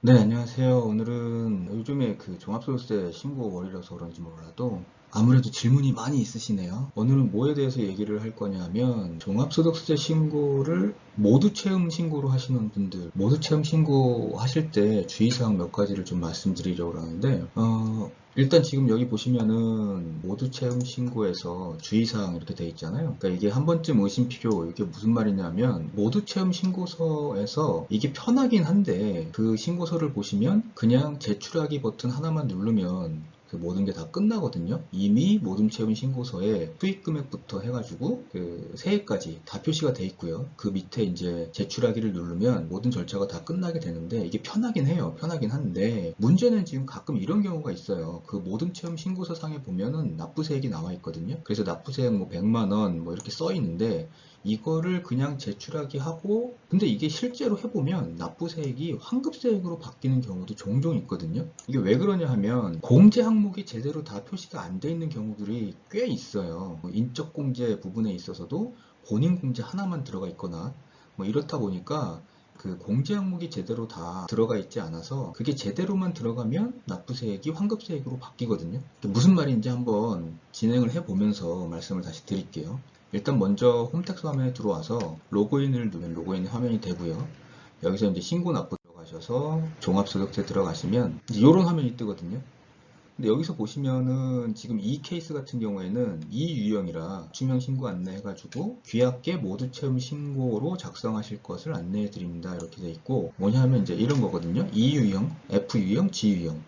네, 안녕하세요. 오늘은 요즘에 그 종합소득세 신고월이라서 그런지 몰라도 아무래도 질문이 많이 있으시네요. 오늘은 뭐에 대해서 얘기를 할 거냐면 종합소득세 신고를 모두 체험 신고로 하시는 분들, 모두 체험 신고 하실 때 주의사항 몇 가지를 좀 말씀드리려고 하는데 일단 지금 여기 보시면은 모두 체험 신고에서 주의사항 이렇게 돼 있잖아요. 그러니까 이게 한 번쯤 의심 필요, 이게 무슨 말이냐면 모두 체험 신고서에서 이게 편하긴 한데 그 신고서를 보시면 그냥 제출하기 버튼 하나만 누르면 그 모든 게 다 끝나거든요. 이미 모든 채용 신고서에 수익 금액부터 해가지고 그 세액까지 다 표시가 돼 있고요. 그 밑에 이제 제출하기를 누르면 모든 절차가 다 끝나게 되는데 이게 편하긴 해요. 편하긴 한데 문제는 지금 가끔 이런 경우가 있어요. 그 모든 채용 신고서 상에 보면은 납부세액이 나와 있거든요. 그래서 납부세액 뭐 100만 원 뭐 이렇게 써 있는데 이거를 그냥 제출하기 하고 근데 이게 실제로 해보면 납부세액이 환급세액으로 바뀌는 경우도 종종 있거든요. 이게 왜 그러냐 하면 공제 항목이 제대로 다 표시가 안 돼 있는 경우들이 꽤 있어요. 인적공제 부분에 있어서도 본인 공제 하나만 들어가 있거나 뭐 이렇다 보니까 그 공제 항목이 제대로 다 들어가 있지 않아서 그게 제대로만 들어가면 납부세액이 환급세액으로 바뀌거든요. 무슨 말인지 한번 진행을 해보면서 말씀을 다시 드릴게요. 일단 먼저 홈택스 화면에 들어와서 로그인을 누르면 로그인 화면이 되고요. 여기서 이제 신고 납부 들어가셔서 종합소득세 들어가시면 이제 이런 화면이 뜨거든요. 근데 여기서 보시면은 지금 이 케이스 같은 경우에는 이 유형이라 투명 신고 안내 해가지고 귀하께 모두 체험 신고로 작성하실 것을 안내해 드립니다. 이렇게 돼 있고 뭐냐 하면 이제 이런 거거든요. E 유형, F 유형, G 유형.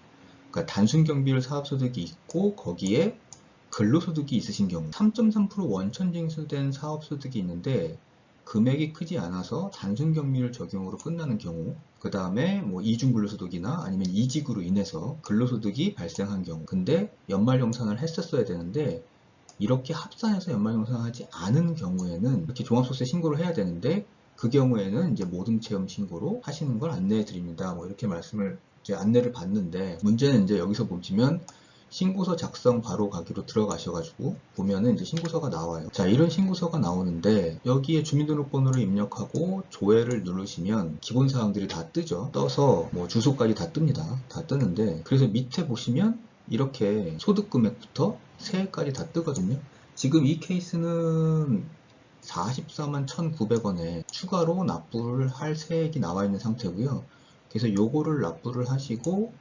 그러니까 단순 경비율 사업소득이 있고 거기에 근로소득이 있으신 경우 3.3% 원천 징수된 사업소득이 있는데 금액이 크지 않아서 단순 경비율 적용으로 끝나는 경우 그 다음에 뭐 이중근로소득이나 아니면 이직으로 인해서 근로소득이 발생한 경우 근데 연말정산을 했었어야 되는데 이렇게 합산해서 연말정산하지 않은 경우에는 이렇게 종합소득세 신고를 해야 되는데 그 경우에는 이제 모든 체험 신고로 하시는 걸 안내해 드립니다. 뭐 이렇게 말씀을 이제 안내를 받는데 문제는 이제 여기서 보시면 신고서 작성 바로 가기로 들어가셔가지고 보면은 이제 신고서가 나와요. 자, 이런 신고서가 나오는데 여기에 주민등록번호를 입력하고 조회를 누르시면 기본 사항들이 다 뜨죠. 떠서 뭐 주소까지 다 뜹니다. 다 뜨는데 그래서 밑에 보시면 이렇게 소득금액부터 세액까지 다 뜨거든요. 지금 이 케이스는 44만 1,900원에 추가로 납부를 할 세액이 나와 있는 상태고요. 그래서 요거를 납부를 하시고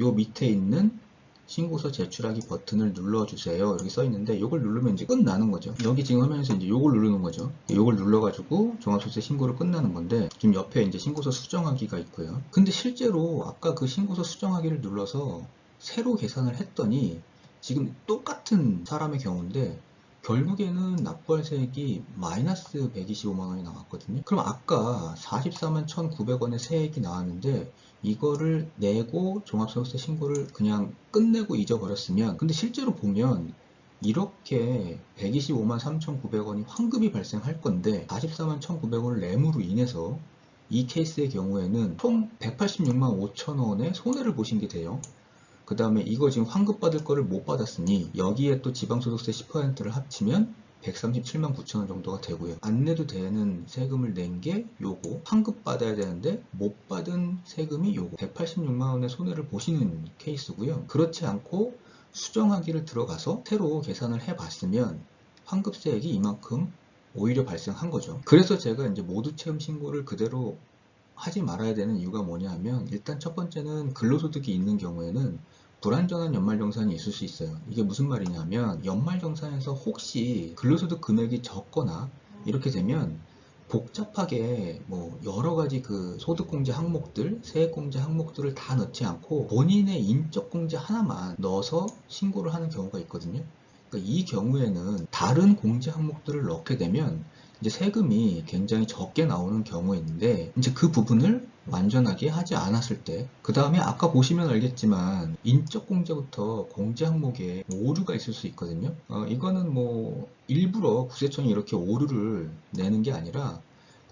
요 밑에 있는 신고서 제출하기 버튼을 눌러주세요. 이렇게 써 있는데 이걸 누르면 이제 끝나는 거죠. 여기 지금 화면에서 이제 이걸 누르는 거죠. 이걸 눌러가지고 종합소득세 신고를 끝나는 건데 지금 옆에 이제 신고서 수정하기가 있고요. 근데 실제로 아까 그 신고서 수정하기를 눌러서 새로 계산을 했더니 지금 똑같은 사람의 경우인데 결국에는 납부할 세액이 마이너스 125만 원이 나왔거든요. 그럼 아까 44만 1,900원의 세액이 나왔는데 이거를 내고 종합소득세 신고를 그냥 끝내고 잊어버렸으면 근데 실제로 보면 이렇게 125만 3,900원이 환급이 발생할 건데 44만 1,900원을 뇌무로 인해서 이 케이스의 경우에는 총 186만 5천 원의 손해를 보신 게 돼요. 그 다음에 이거 지금 환급 받을 거를 못 받았으니 여기에 또 지방소득세 10%를 합치면 137만 9천 원 정도가 되고요. 안 내도 되는 세금을 낸 게 요거 환급 받아야 되는데 못 받은 세금이 요거 186만 원의 손해를 보시는 케이스고요. 그렇지 않고 수정하기를 들어가서 새로 계산을 해 봤으면 환급세액이 이만큼 오히려 발생한 거죠. 그래서 제가 이제 모두 체험 신고를 그대로 하지 말아야 되는 이유가 뭐냐 하면 일단 첫 번째는 근로소득이 있는 경우에는 불완전한 연말정산이 있을 수 있어요. 이게 무슨 말이냐면 연말정산에서 혹시 근로소득 금액이 적거나 이렇게 되면 복잡하게 뭐 여러 가지 그 소득공제 항목들, 세액공제 항목들을 다 넣지 않고 본인의 인적공제 하나만 넣어서 신고를 하는 경우가 있거든요. 그러니까 이 경우에는 다른 공제 항목들을 넣게 되면 이제 세금이 굉장히 적게 나오는 경우인데 이제 그 부분을 완전하게 하지 않았을 때 그 다음에 아까 보시면 알겠지만 인적 공제부터 공제 항목에 오류가 있을 수 있거든요. 이거는 뭐 일부러 국세청이 이렇게 오류를 내는 게 아니라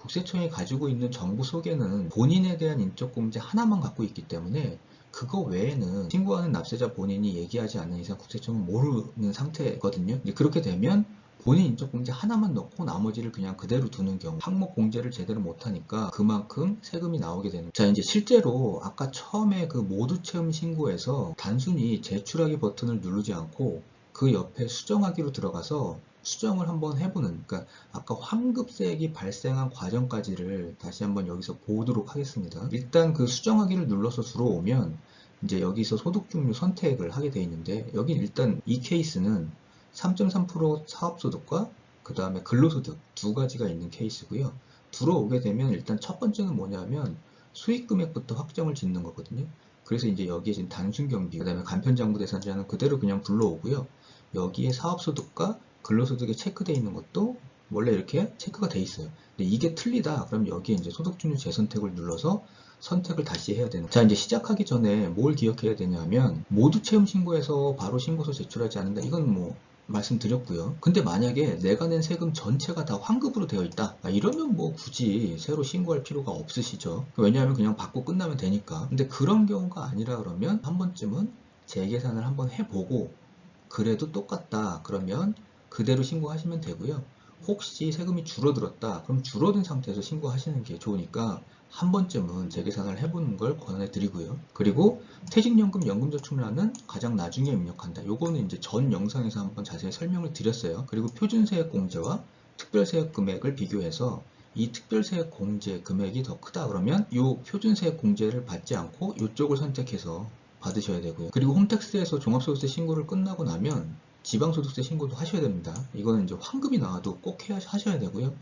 국세청이 가지고 있는 정보 속에는 본인에 대한 인적 공제 하나만 갖고 있기 때문에 그거 외에는 신고하는 납세자 본인이 얘기하지 않는 이상 국세청은 모르는 상태거든요. 그렇게 되면 본인 인적공제 하나만 넣고 나머지를 그냥 그대로 두는 경우 항목 공제를 제대로 못하니까 그만큼 세금이 나오게 되는. 자, 이제 실제로 아까 처음에 그 모두 체험 신고에서 단순히 제출하기 버튼을 누르지 않고 그 옆에 수정하기로 들어가서 수정을 한번 해보는, 그러니까 아까 환급세액이 발생한 과정까지를 다시 한번 여기서 보도록 하겠습니다. 일단 그 수정하기를 눌러서 들어오면 이제 여기서 소득 종류 선택을 하게 되어 있는데, 여기 일단 이 케이스는 3.3% 사업소득과 그 다음에 근로소득 두 가지가 있는 케이스고요. 들어오게 되면 일단 첫 번째는 뭐냐면 수익금액부터 확정을 짓는 거거든요. 그래서 이제 여기에 지금 단순경비, 그 다음에 간편장부대산자는 그대로 그냥 불러오고요. 여기에 사업소득과 근로소득에 체크되어 있는 것도 원래 이렇게 체크가 돼 있어요. 근데 이게 틀리다 그럼 여기에 이제 소득종류 재선택을 눌러서 선택을 다시 해야 되는. 자, 이제 시작하기 전에 뭘 기억해야 되냐면 모두 체험 신고에서 바로 신고서 제출하지 않는다, 이건 뭐 말씀드렸고요. 근데 만약에 내가 낸 세금 전체가 다 환급으로 되어 있다, 이러면 뭐 굳이 새로 신고할 필요가 없으시죠. 왜냐하면 그냥 받고 끝나면 되니까. 근데 그런 경우가 아니라 그러면 한 번쯤은 재계산을 한번 해보고 그래도 똑같다 그러면 그대로 신고하시면 되고요. 혹시 세금이 줄어들었다 그럼 줄어든 상태에서 신고하시는 게 좋으니까 한 번쯤은 재계산을 해보는 걸 권해 드리고요. 그리고 퇴직연금, 연금저축란은 가장 나중에 입력한다. 요거는 이제 전 영상에서 한번 자세히 설명을 드렸어요. 그리고 표준세액 공제와 특별세액 금액을 비교해서 이 특별세액 공제 금액이 더 크다 그러면 이 표준세액 공제를 받지 않고 이쪽을 선택해서 받으셔야 되고요. 그리고 홈택스에서 종합소득세 신고를 끝나고 나면 지방소득세 신고도 하셔야 됩니다. 이거는 이제 환급이 나와도 꼭 하셔야 되고요.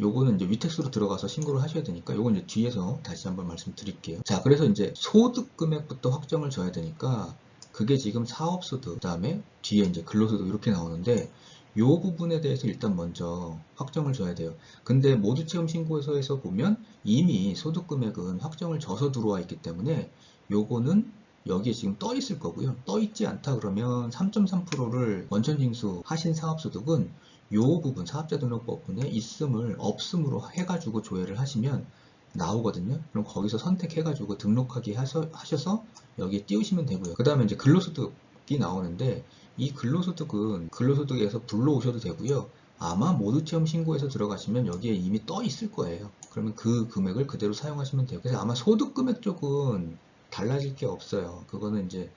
요거는 이제 위택스로 들어가서 신고를 하셔야 되니까 요건 이제 뒤에서 다시 한번 말씀드릴게요. 자, 그래서 이제 소득 금액부터 확정을 줘야 되니까 그게 지금 사업소득, 그 다음에 뒤에 이제 근로소득 이렇게 나오는데 요 부분에 대해서 일단 먼저 확정을 줘야 돼요. 근데 모두 체험 신고서에서 보면 이미 소득 금액은 확정을 줘서 들어와 있기 때문에 요거는 여기에 지금 떠 있을 거고요. 떠 있지 않다 그러면 3.3%를 원천징수 하신 사업소득은 요 부분 사업자 등록법 부분에 있음을 없음으로 해가지고 조회를 하시면 나오거든요. 그럼 거기서 선택해가지고 등록하기 하셔서 여기에 띄우시면 되고요. 그 다음에 이제 근로소득이 나오는데 이 근로소득은 근로소득에서 불러오셔도 되고요. 아마 모두체험 신고에서 들어가시면 여기에 이미 떠 있을 거예요. 그러면 그 금액을 그대로 사용하시면 돼요. 그래서 아마 소득금액 쪽은 달라질 게 없어요. 그거는 이제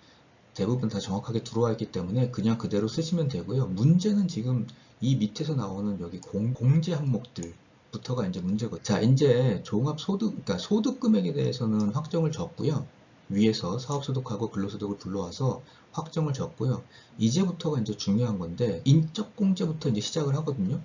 대부분 다 정확하게 들어와 있기 때문에 그냥 그대로 쓰시면 되고요. 문제는 지금 이 밑에서 나오는 여기 공제 항목들부터가 이제 문제거든요. 자, 이제 종합소득, 그러니까 소득 금액에 대해서는 확정을 줬고요. 위에서 사업소득하고 근로소득을 불러와서 확정을 줬고요. 이제부터가 이제 중요한 건데 인적공제부터 이제 시작을 하거든요.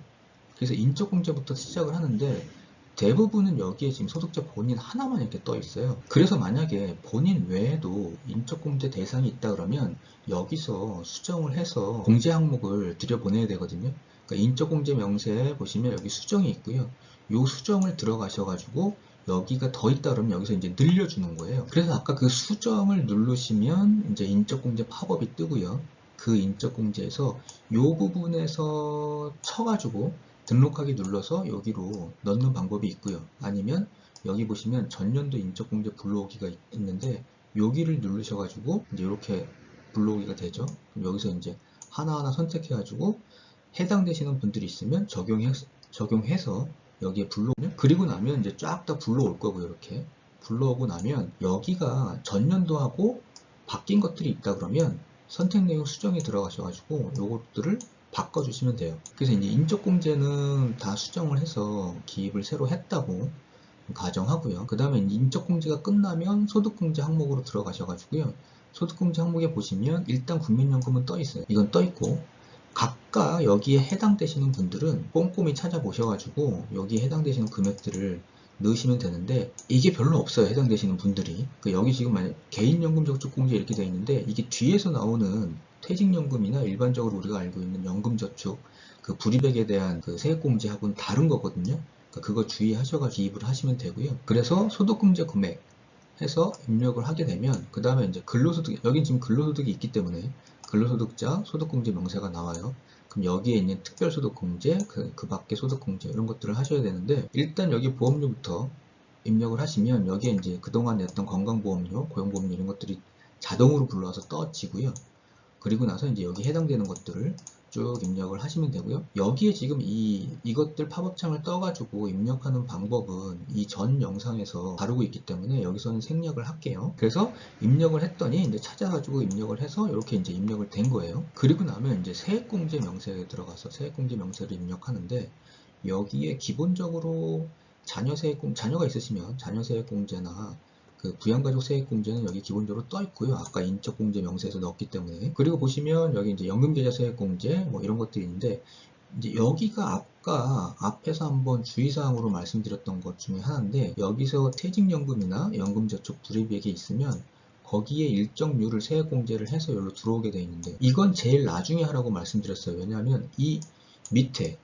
그래서 인적공제부터 시작을 하는데 대부분은 여기에 지금 소득자 본인 하나만 이렇게 떠 있어요. 그래서 만약에 본인 외에도 인적공제 대상이 있다 그러면 여기서 수정을 해서 공제 항목을 들여보내야 되거든요. 그러니까 인적공제 명세에 보시면 여기 수정이 있고요. 이 수정을 들어가셔가지고 여기가 더 있다 그러면 여기서 이제 늘려주는 거예요. 그래서 아까 그 수정을 누르시면 이제 인적공제 팝업이 뜨고요. 그 인적공제에서 이 부분에서 쳐가지고 등록하기 눌러서 여기로 넣는 방법이 있고요. 아니면 여기 보시면 전년도 인적공제 불러오기가 있는데 여기를 누르셔가지고 이제 이렇게 불러오기가 되죠. 그럼 여기서 이제 하나하나 선택해가지고 해당되시는 분들이 있으면 적용해서 여기에 불러오면, 그리고 나면 이제 쫙 다 불러올 거고요. 이렇게 불러오고 나면 여기가 전년도하고 바뀐 것들이 있다 그러면 선택 내용 수정에 들어가셔가지고 요것들을 바꿔주시면 돼요. 그래서 이제 인적공제는 다 수정을 해서 기입을 새로 했다고 가정하고요. 그 다음에 인적공제가 끝나면 소득공제 항목으로 들어가셔가지고요. 소득공제 항목에 보시면 일단 국민연금은 떠 있어요. 이건 떠 있고 각각 여기에 해당되시는 분들은 꼼꼼히 찾아보셔가지고 여기에 해당되시는 금액들을 넣으시면 되는데 이게 별로 없어요. 해당되시는 분들이. 여기 지금 만약 개인연금저축공제 이렇게 되어 있는데 이게 뒤에서 나오는 퇴직연금이나 일반적으로 우리가 알고 있는 연금저축 그 불이백에 대한 그 세액공제하고는 다른 거거든요. 그거 주의하셔가지고 기입을 하시면 되고요. 그래서 소득공제 금액 해서 입력을 하게 되면 그 다음에 이제 근로소득, 여기 지금 근로소득이 있기 때문에 근로소득자 소득공제 명세가 나와요. 그럼 여기에 있는 특별소득공제, 그 밖에 소득공제 이런 것들을 하셔야 되는데 일단 여기 보험료부터 입력을 하시면 여기에 이제 그동안 냈던 건강보험료, 고용보험료 이런 것들이 자동으로 불러와서 떠지고요. 그리고 나서 이제 여기 해당되는 것들을 쭉 입력을 하시면 되고요. 여기에 지금 이것들 팝업창을 떠가지고 입력하는 방법은 이 전 영상에서 다루고 있기 때문에 여기서는 생략을 할게요. 그래서 입력을 했더니 이제 찾아가지고 입력을 해서 이렇게 이제 입력을 된 거예요. 그리고 나면 이제 세액공제 명세에 들어가서 세액공제 명세를 입력하는데, 여기에 기본적으로 자녀가 있으시면 자녀세액공제나 그 부양가족세액공제는 여기 기본적으로 떠 있고요. 아까 인적공제 명세에서 넣었기 때문에. 그리고 보시면 여기 이제 연금계좌세액공제 뭐 이런 것들이 있는데, 이제 여기가 아까 앞에서 한번 주의사항으로 말씀드렸던 것 중에 하나인데, 여기서 퇴직연금이나 연금저축 불이익이 있으면 거기에 일정률을 세액공제를 해서 여기로 들어오게 되어 있는데, 이건 제일 나중에 하라고 말씀드렸어요. 왜냐하면 이 밑에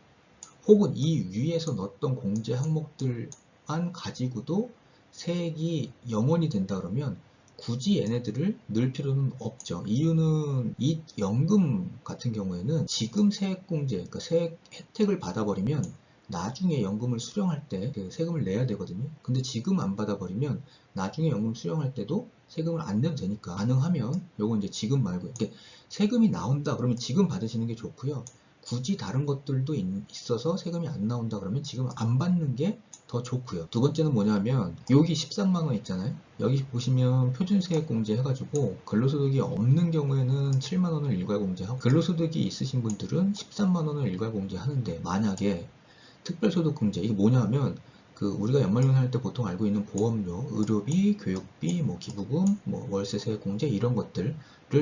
혹은 이 위에서 넣었던 공제 항목들만 가지고도 세액이 0원이 된다 그러면 굳이 얘네들을 넣을 필요는 없죠. 이유는 이 연금 같은 경우에는 지금 세액공제, 그러니까 세액 혜택을 받아버리면 나중에 연금을 수령할 때 세금을 내야 되거든요. 근데 지금 안 받아버리면 나중에 연금 수령할 때도 세금을 안 내도 되니까, 가능하면 요거 이제 지금 말고 이렇게 세금이 나온다 그러면 지금 받으시는 게 좋고요. 굳이 다른 것들도 있어서 세금이 안 나온다 그러면 지금 안 받는 게 더 좋고요. 두 번째는 뭐냐면 여기 13만원 있잖아요. 여기 보시면 표준세액공제 해가지고 근로소득이 없는 경우에는 7만원을 일괄공제하고, 근로소득이 있으신 분들은 13만원을 일괄공제 하는데, 만약에 특별소득공제, 이게 뭐냐면 우리가 연말정산할 때 보통 알고 있는 보험료, 의료비, 교육비, 뭐 기부금, 뭐 월세세액공제 이런 것들을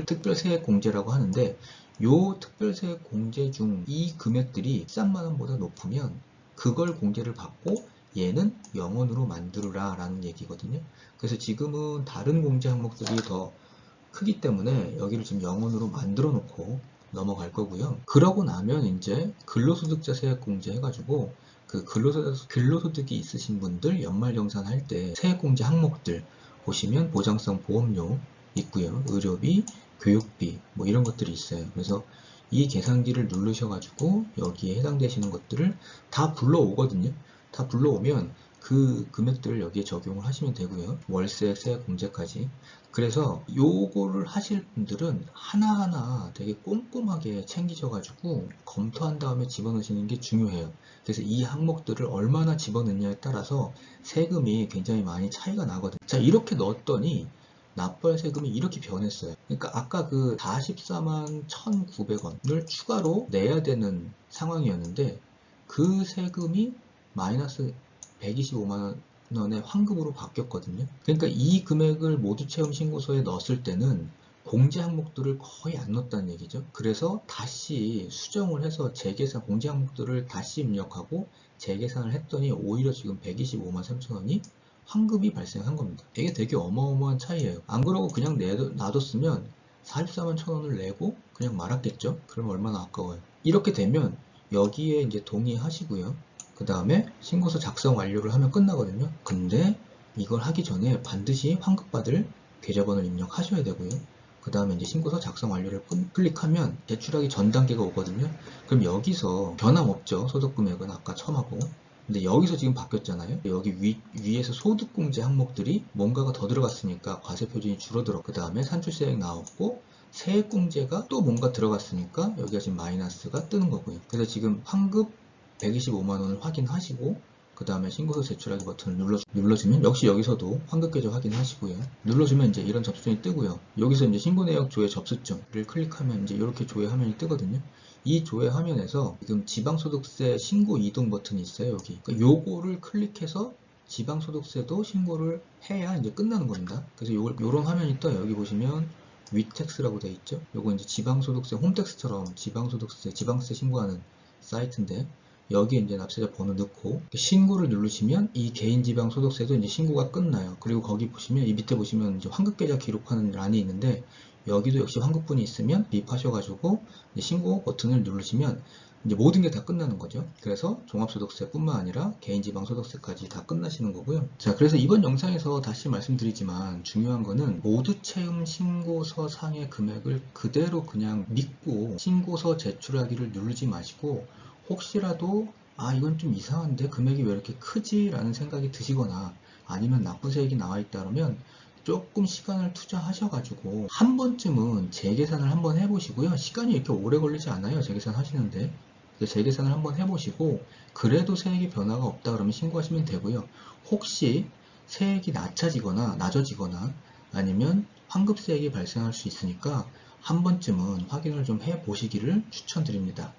특별세액공제라고 하는데, 요 특별세액공제 중 이 금액들이 13만원보다 높으면 그걸 공제를 받고 얘는 0원으로 만들어라 라는 얘기거든요. 그래서 지금은 다른 공제 항목들이 더 크기 때문에 여기를 지금 0원으로 만들어 놓고 넘어갈 거고요. 그러고 나면 이제 근로소득자 세액공제 해가지고 근로소득이 있으신 분들 연말정산할 때 세액공제 항목들 보시면 보장성 보험료 있고요. 의료비, 교육비 뭐 이런 것들이 있어요. 그래서 이 계산기를 누르셔가지고 여기에 해당되시는 것들을 다 불러오거든요. 다 불러오면 그 금액들을 여기에 적용을 하시면 되고요. 월세, 세액공제까지. 그래서 요거를 하실 분들은 하나하나 되게 꼼꼼하게 챙기셔가지고 검토한 다음에 집어넣으시는 게 중요해요. 그래서 이 항목들을 얼마나 집어넣느냐에 따라서 세금이 굉장히 많이 차이가 나거든요. 자, 이렇게 넣었더니 납부할 세금이 이렇게 변했어요. 그러니까 아까 그 44만 1,900원을 추가로 내야 되는 상황이었는데, 그 세금이 마이너스 125만 원의 환급으로 바뀌었거든요. 그러니까 이 금액을 모두체험 신고서에 넣었을 때는 공제 항목들을 거의 안 넣었다는 얘기죠. 그래서 다시 수정을 해서 재계산, 공제 항목들을 다시 입력하고 재계산을 했더니 오히려 지금 125만 3천 원이 환급이 발생한 겁니다. 이게 되게 어마어마한 차이예요. 안 그러고 그냥 놔뒀으면 44만 1천 원을 내고 그냥 말았겠죠. 그럼 얼마나 아까워요. 이렇게 되면 여기에 이제 동의하시고요. 그 다음에 신고서 작성 완료를 하면 끝나거든요. 근데 이걸 하기 전에 반드시 환급받을 계좌번호를 입력하셔야 되고요. 그 다음에 이제 신고서 작성 완료를 클릭하면 제출하기 전 단계가 오거든요. 그럼 여기서 변함없죠. 소득금액은 아까 처음하고. 근데 여기서 지금 바뀌었잖아요. 여기 위에서 소득공제 항목들이 뭔가가 더 들어갔으니까 과세표준이 줄어들어. 그 다음에 산출세액 나왔고 세액공제가 또 뭔가 들어갔으니까 여기가 지금 마이너스가 뜨는 거고요. 그래서 지금 환급 125만원을 확인하시고 그 다음에 신고서 제출하기 버튼을 눌러주면 역시 여기서도 환급계좌 확인하시고요. 눌러주면 이제 이런 접수선이 뜨고요. 여기서 이제 신고내역 조회 접수점을 클릭하면 이제 이렇게 조회 화면이 뜨거든요. 이 조회 화면에서 지금 지방소득세 신고 이동 버튼이 있어요. 여기. 그러니까 요거를 클릭해서 지방소득세도 신고를 해야 이제 끝나는 겁니다. 그래서 요런 화면이 떠요. 여기 보시면 위택스라고 되어 있죠. 요거 이제 지방소득세 홈택스처럼 지방세 신고하는 사이트인데, 여기에 이제 납세자 번호 넣고 신고를 누르시면 이 개인지방소득세도 이제 신고가 끝나요. 그리고 거기 보시면 이 밑에 보시면 이제 환급계좌 기록하는 란이 있는데, 여기도 역시 환급분이 있으면 비입하셔가지고 신고 버튼을 누르시면 이제 모든 게 다 끝나는 거죠. 그래서 종합소득세뿐만 아니라 개인지방소득세까지 다 끝나시는 거고요. 자, 그래서 이번 영상에서 다시 말씀드리지만 중요한 거는 모두체험 신고서 상의 금액을 그대로 그냥 믿고 신고서 제출하기를 누르지 마시고, 혹시라도 이건 좀 이상한데 금액이 왜 이렇게 크지? 라는 생각이 드시거나 아니면 납부세액이 나와 있다 그러면 조금 시간을 투자하셔가지고 한 번쯤은 재계산을 한번 해보시고요. 시간이 이렇게 오래 걸리지 않아요. 재계산 하시는데. 재계산을 한번 해보시고 그래도 세액이 변화가 없다 그러면 신고하시면 되고요. 혹시 세액이 낮아지거나 아니면 환급세액이 발생할 수 있으니까 한 번쯤은 확인을 좀 해보시기를 추천드립니다.